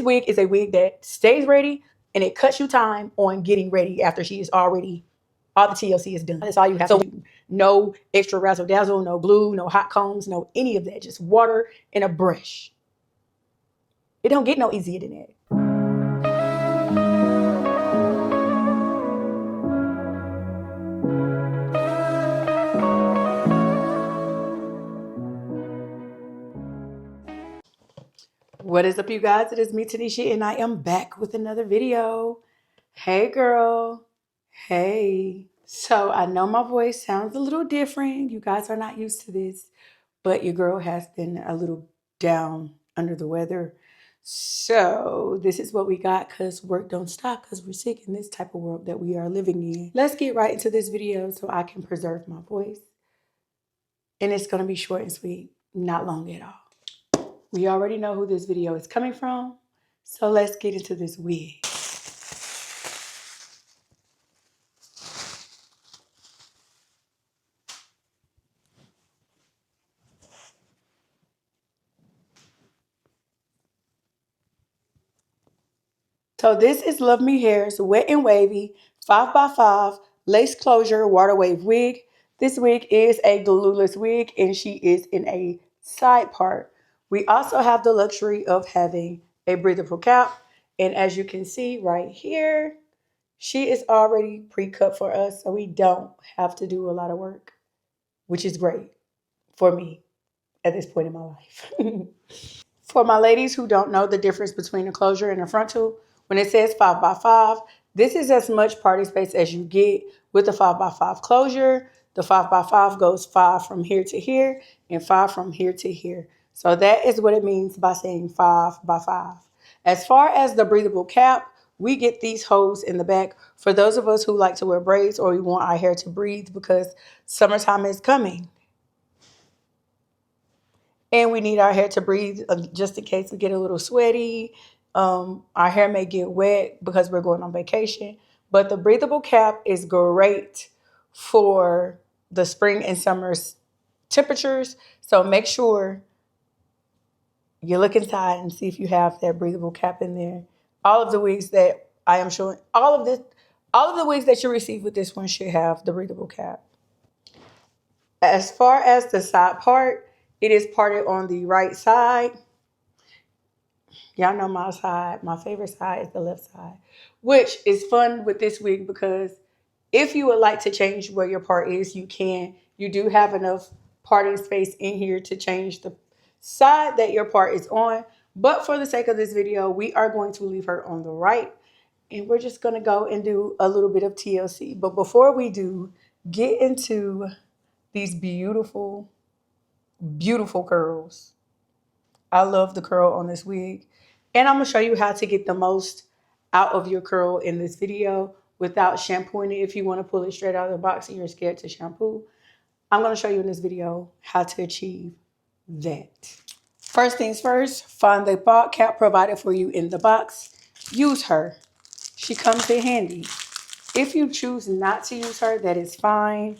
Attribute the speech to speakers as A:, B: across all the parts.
A: wig is a wig that stays ready and it cuts you time on getting ready after she is already, all the TLC is done. That's all you have to do. No extra razzle dazzle, no glue, no hot combs, no any of that. Just water and a brush. It don't get no easier than that. What is up, you guys? It is me, Tanishia, and I am back with another video. Hey, girl. Hey. So I know my voice sounds a little different. You guys are not used to this, but your girl has been a little down under the weather. So this is what we got because work don't stop because we're sick in this type of world that we are living in. Let's get right into this video so I can preserve my voice. And it's going to be short and sweet, not long at all. We already know who this video is coming from, so let's get into this wig. So this is Luvme Hair's Wet and Wavy 5x5 Lace Closure Water Wave Wig. This wig is a glueless wig and she is in a side part. We also have the luxury of having a breathable cap. And as you can see right here, she is already pre-cut for us, so we don't have to do a lot of work, which is great for me at this point in my life. For my ladies who don't know the difference between a closure and a frontal, when it says 5x5, this is as much party space as you get with the 5x5 closure. The 5x5 goes 5 from here to here and 5 from here to here. So that is what it means by saying 5x5. As far as the breathable cap, we get these holes in the back for those of us who like to wear braids or we want our hair to breathe because summertime is coming. And we need our hair to breathe just in case we get a little sweaty. Our hair may get wet because we're going on vacation. But the breathable cap is great for the spring and summer temperatures. So make sure you look inside and see if you have that breathable cap in there. All of the wigs that I am showing, all of the wigs that you receive with this one should have the breathable cap. As far as the side part, it is parted on the right side. Y'all know my side. My favorite side is the left side, which is fun with this wig because if you would like to change where your part is, you can. You do have enough parting space in here to change the side that your part is on. But for the sake of this video, we are going to leave her on the right. And we're just going to go and do a little bit of TLC. But before we do, get into these beautiful, beautiful curls. I love the curl on this wig. And I'm going to show you how to get the most out of your curl in this video without shampooing it. If you want to pull it straight out of the box and you're scared to shampoo, I'm going to show you in this video how to achieve that. First things first, find the box cap provided for you in the box. Use her. She comes in handy. If you choose not to use her, that is fine.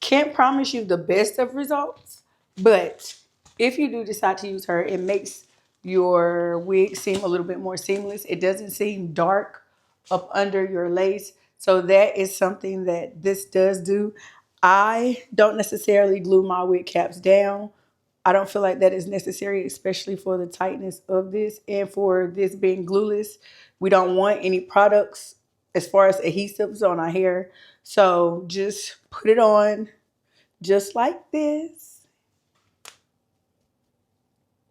A: Can't promise you the best of results, but if you do decide to use her, it makes your wig seem a little bit more seamless. It doesn't seem dark up under your lace. So that is something that this does do. I don't necessarily glue my wig caps down. I don't feel like that is necessary, especially for the tightness of this and for this being glueless. We don't want any products as far as adhesives on our hair. So just put it on just like this.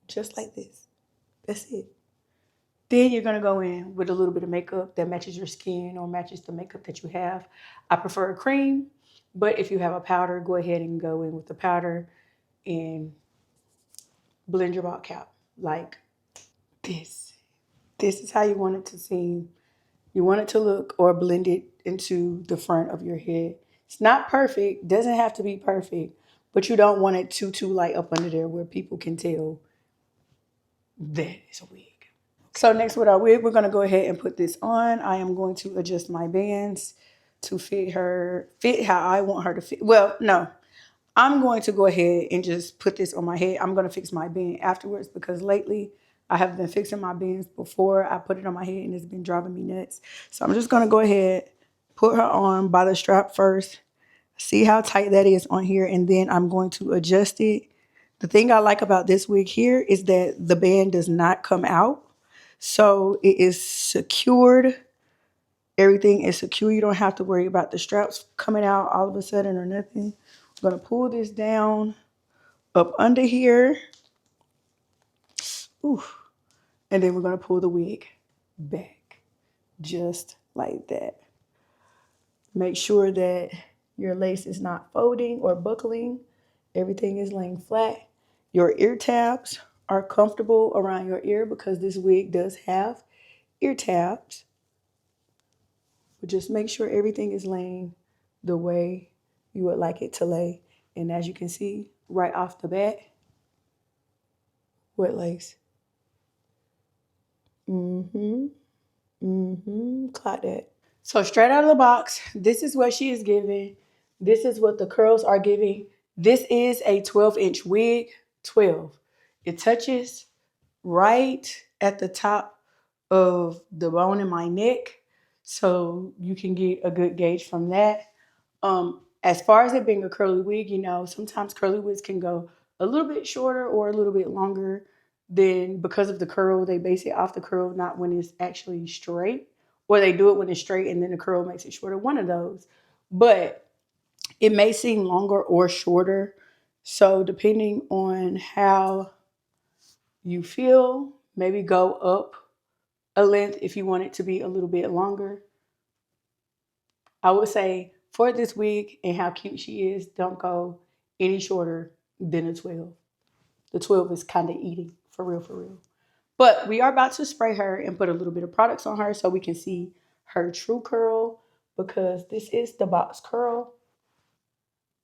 A: Just like this. That's it. Then you're going to go in with a little bit of makeup that matches your skin or matches the makeup that you have. I prefer a cream, but if you have a powder, go ahead and go in with the powder and blend your ball cap like this. This is how you want it to seem. You want it to look or blend it into the front of your head. It's not perfect, doesn't have to be perfect, but you don't want it too light up under there where people can tell that is a wig. So next with our wig, we're going to go ahead and put this on. I am going to adjust my bands to fit how I want her to fit. Well, no, I'm going to go ahead and just put this on my head. I'm going to fix my band afterwards because lately I have been fixing my bands before I put it on my head and it's been driving me nuts. So I'm just gonna go ahead, put her on by the strap first, see how tight that is on here, and then I'm going to adjust it. The thing I like about this wig here is that the band does not come out. So it is secured. Everything is secure. You don't have to worry about the straps coming out all of a sudden or nothing. I'm gonna pull this down up under here. Ooh. And then we're gonna pull the wig back, just like that. Make sure that your lace is not folding or buckling. Everything is laying flat. Your ear tabs are comfortable around your ear because this wig does have ear tabs. But just make sure everything is laying the way you would like it to lay. And as you can see, right off the bat, wet lace. Clock that. So straight out of the box, this is what she is giving. This is what the curls are giving. This is a 12-inch wig, 12. It touches right at the top of the bone in my neck. So you can get a good gauge from that. As far as it being a curly wig, you know, sometimes curly wigs can go a little bit shorter or a little bit longer. Then because of the curl, they base it off the curl, not when it's actually straight. Or they do it when it's straight and then the curl makes it shorter. One of those. But it may seem longer or shorter. So depending on how you feel, maybe go up a length if you want it to be a little bit longer. I would say for this wig and how cute she is, don't go any shorter than a 12. The 12 is kind of eating, for real, for real. But we are about to spray her and put a little bit of products on her so we can see her true curl because this is the box curl.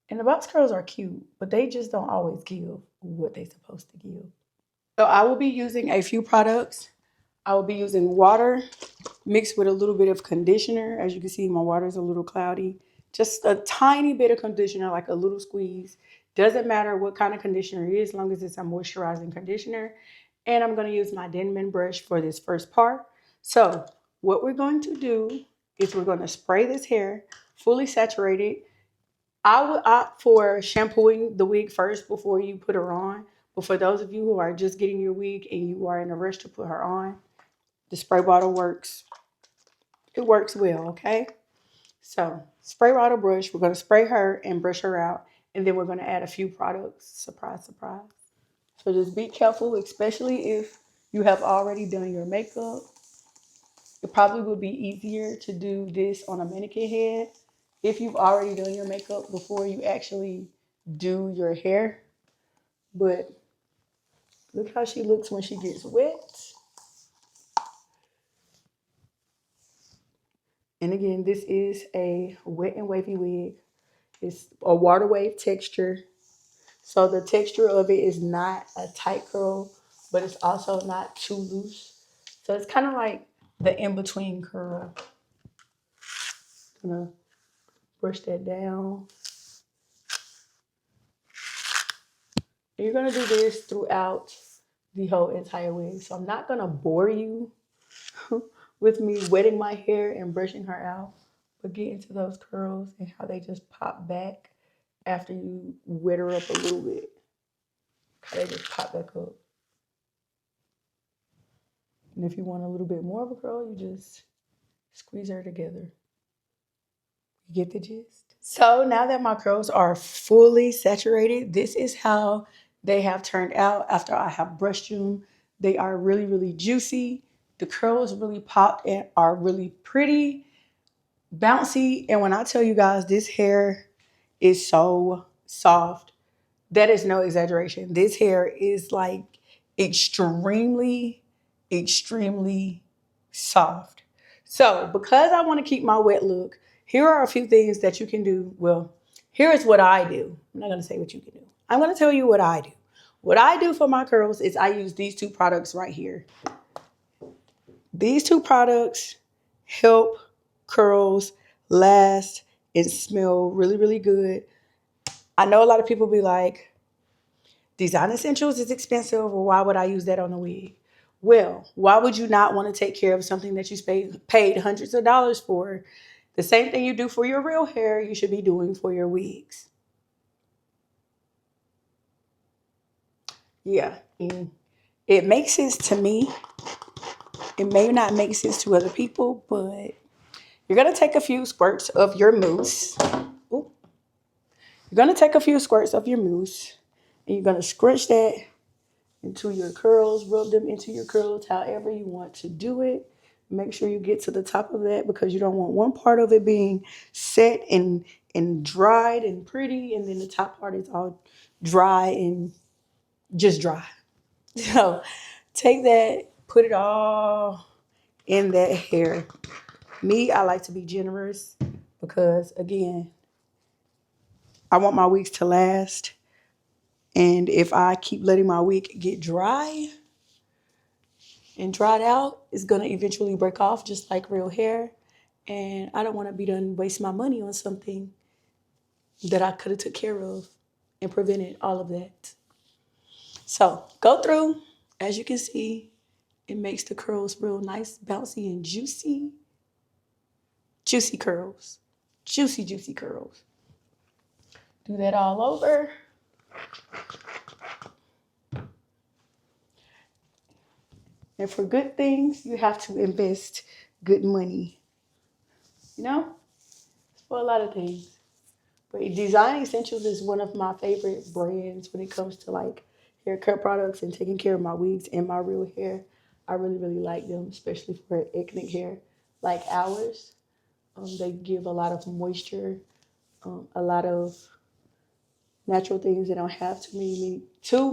A: And the box curls are cute, but they just don't always give what they're supposed to give. So I will be using a few products. I will be using water mixed with a little bit of conditioner. As you can see, my water is a little cloudy. Just a tiny bit of conditioner, like a little squeeze. Doesn't matter what kind of conditioner it is, as long as it's a moisturizing conditioner. And I'm going to use my Denman brush for this first part. So what we're going to do is we're going to spray this hair fully saturated. I would opt for shampooing the wig first before you put her on. But for those of you who are just getting your wig and you are in a rush to put her on, the spray bottle works. It works well, okay? So spray bottle brush. We're going to spray her and brush her out. And then we're going to add a few products. Surprise, surprise. So just be careful, especially if you have already done your makeup. It probably would be easier to do this on a mannequin head if you've already done your makeup before you actually do your hair. But look how she looks when she gets wet. And again, this is a wet and wavy wig. It's a water wave texture. So the texture of it is not a tight curl, but it's also not too loose. So it's kind of like the in-between curl. Gonna brush that down. And you're gonna do this throughout the whole entire wig. So I'm not gonna bore you with me wetting my hair and brushing her out, but get into those curls and how they just pop back after you wet her up a little bit. How they just pop back up. And if you want a little bit more of a curl, you just squeeze her together. You get the gist? So now that my curls are fully saturated, this is how they have turned out after I have brushed them. They are really, really juicy. The curls really popped and are really pretty, bouncy. And when I tell you guys, this hair is so soft. That is no exaggeration. This hair is like extremely, extremely soft. So because I want to keep my wet look, here are a few things that you can do. Well, here is what I do. I'm not going to say what you can do. I'm going to tell you what I do. What I do for my curls is I use these two products right here. These two products help curls last and smell really, really good. I know a lot of people be like, Design Essentials is expensive, or why would I use that on a wig? Well, why would you not want to take care of something that you paid hundreds of dollars for? The same thing you do for your real hair, you should be doing for your wigs. Yeah. And it makes sense to me. It may not make sense to other people, but you're going to take a few squirts of your mousse. Ooh. You're going to take a few squirts of your mousse and you're going to scrunch that into your curls, rub them into your curls however you want to do it. Make sure you get to the top of that because you don't want one part of it being set and dried and pretty, and then the top part is all dry and just dry. So take that, put it all in that hair. Me, I like to be generous because again, I want my wigs to last. And if I keep letting my wig get dry and dried out, it's gonna eventually break off just like real hair. And I don't want to be done waste my money on something that I could have took care of and prevented all of that. So go through. As you can see, it makes the curls real nice, bouncy, and juicy. Juicy curls. Juicy, juicy curls. Do that all over. And for good things, you have to invest good money. You know? It's for a lot of things. But Design Essentials is one of my favorite brands when it comes to like haircut products and taking care of my wigs and my real hair. I really, really like them, especially for ethnic hair like ours. They give a lot of moisture, a lot of natural things. They don't have too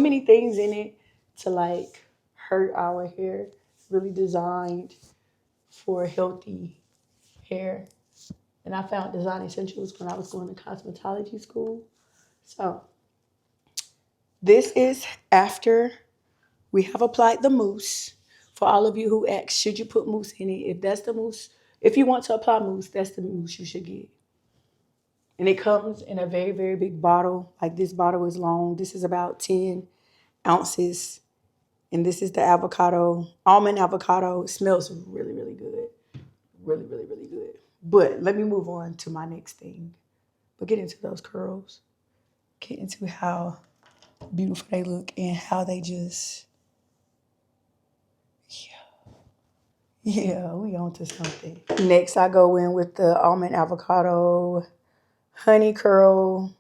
A: many things in it to like hurt our hair. Really designed for healthy hair. And I found Design Essentials when I was going to cosmetology school. So this is after we have applied the mousse. For all of you who ask, should you put mousse in it? If that's the mousse, if you want to apply mousse, that's the mousse you should get. And it comes in a very, very big bottle. Like this bottle is long. This is about 10 ounces. And this is the avocado, almond avocado. It smells really, really good. Really, really, really good. But let me move on to my next thing. But get into those curls. Get into how beautiful they look and how they just, yeah, we on to something. Next, I go in with the almond avocado honey curl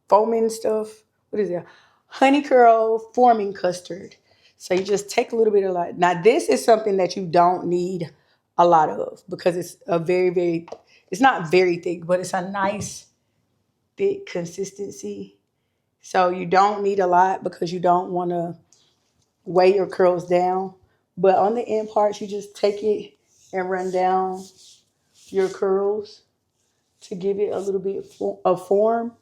A: foaming stuff. What is it? Honey curl forming custard. So you just take a little bit of like, now this is something that you don't need a lot of because it's a very, very, it's not very thick, but it's a nice thick consistency. So you don't need a lot because you don't want to weigh your curls down. But on the end parts, you just take it and run down your curls to give it a little bit of form.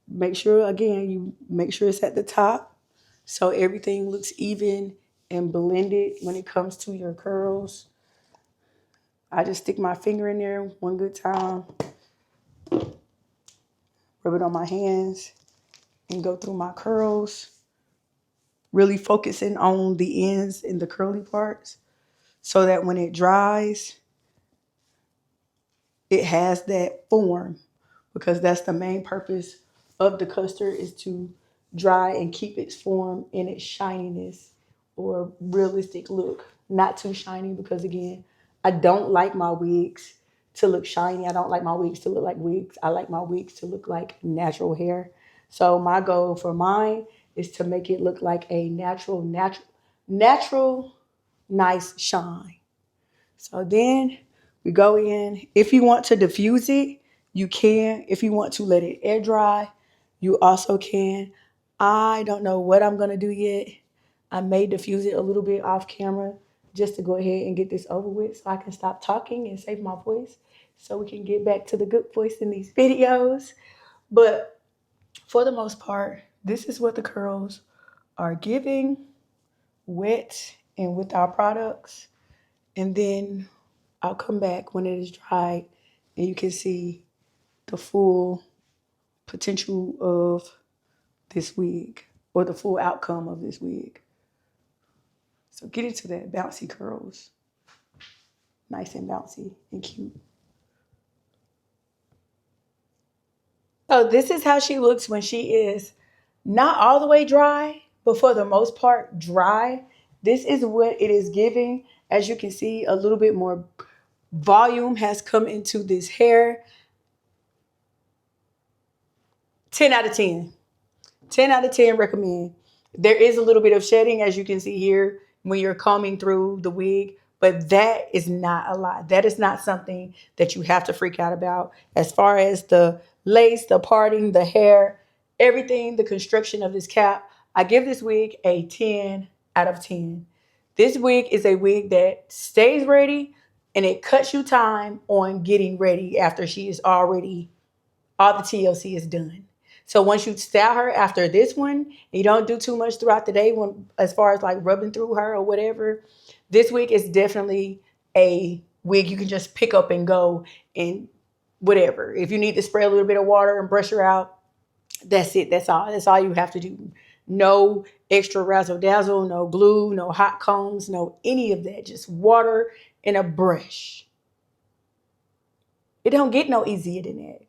A: Make sure, again, you make sure it's at the top so everything looks even and blended when it comes to your curls. I just stick my finger in there one good time, rub it on my hands, and go through my curls, really focusing on the ends and the curly parts so that when it dries, it has that form because that's the main purpose of the custard is to dry and keep its form and its shininess or realistic look. Not too shiny because again, I don't like my wigs to look shiny. I don't like my wigs to look like wigs. I like my wigs to look like natural hair. So my goal for mine is to make it look like a natural, nice shine. So then we go in. If you want to diffuse it, you can. If you want to let it air dry, you also can. I don't know what I'm going to do yet. I may diffuse it a little bit off camera just to go ahead and get this over with so I can stop talking and save my voice so we can get back to the good voice in these videos. But for the most part, this is what the curls are giving wet and with our products. And then I'll come back when it is dried and you can see the full potential of this wig or the full outcome of this wig. So get into that bouncy curls. Nice and bouncy and cute. So this is how she looks when she is not all the way dry, but for the most part dry. This is what it is giving. As you can see, a little bit more volume has come into this hair. 10 out of 10. 10 out of 10 recommend. There is a little bit of shedding, as you can see here, when you're combing through the wig, but that is not a lot. That is not something that you have to freak out about. As far as the lace, the parting, the hair, everything, the construction of this cap, I give this wig a 10 out of 10. This wig is a wig that stays ready and it cuts you time on getting ready after she is already, all the TLC is done. So once you style her after this one, you don't do too much throughout the day when, as far as like rubbing through her or whatever, this wig is definitely a wig you can just pick up and go and whatever. If you need to spray a little bit of water and brush her out, that's it. That's all. That's all you have to do. No extra razzle dazzle, no glue, no hot combs, no any of that. Just water and a brush. It don't get no easier than that.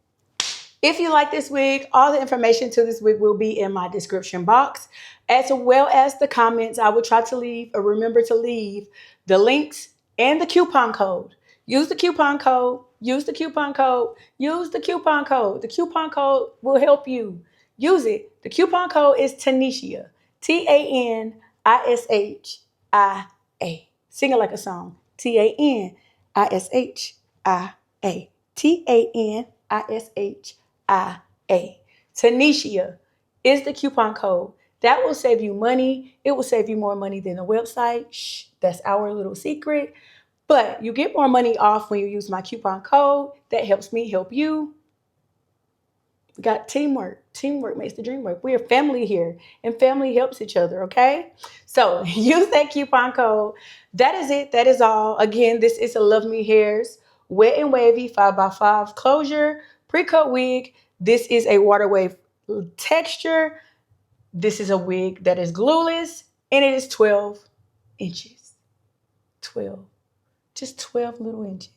A: If you like this wig, all the information to this wig will be in my description box, as well as the comments. I will try to leave, or remember to leave, the links and the coupon code. Use the coupon code, use the coupon code, use the coupon code. The coupon code will help you. Use it. The coupon code is Tanishia. Tanishia. Sing it like a song. Tanishia. Tanishia. Tanishia is the coupon code. That will save you money. It will save you more money than the website. Shh, that's our little secret. But you get more money off when you use my coupon code. That helps me help you. We got teamwork. Teamwork makes the dream work. We're family here, and family helps each other, okay? So use that coupon code. That is it. That is all. Again, this is a Luvme Hair's Wet and Wavy 5x5 Closure Pre-Cut Wig. This is a water wave texture. This is a wig that is glueless, and it is 12 inches. 12. Just 12 little inches.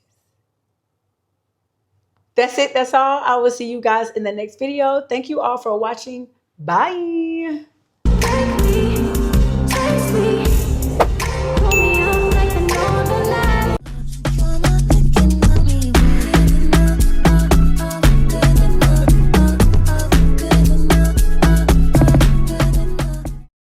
A: That's it. That's all. I will see you guys in the next video. Thank you all for watching. Bye.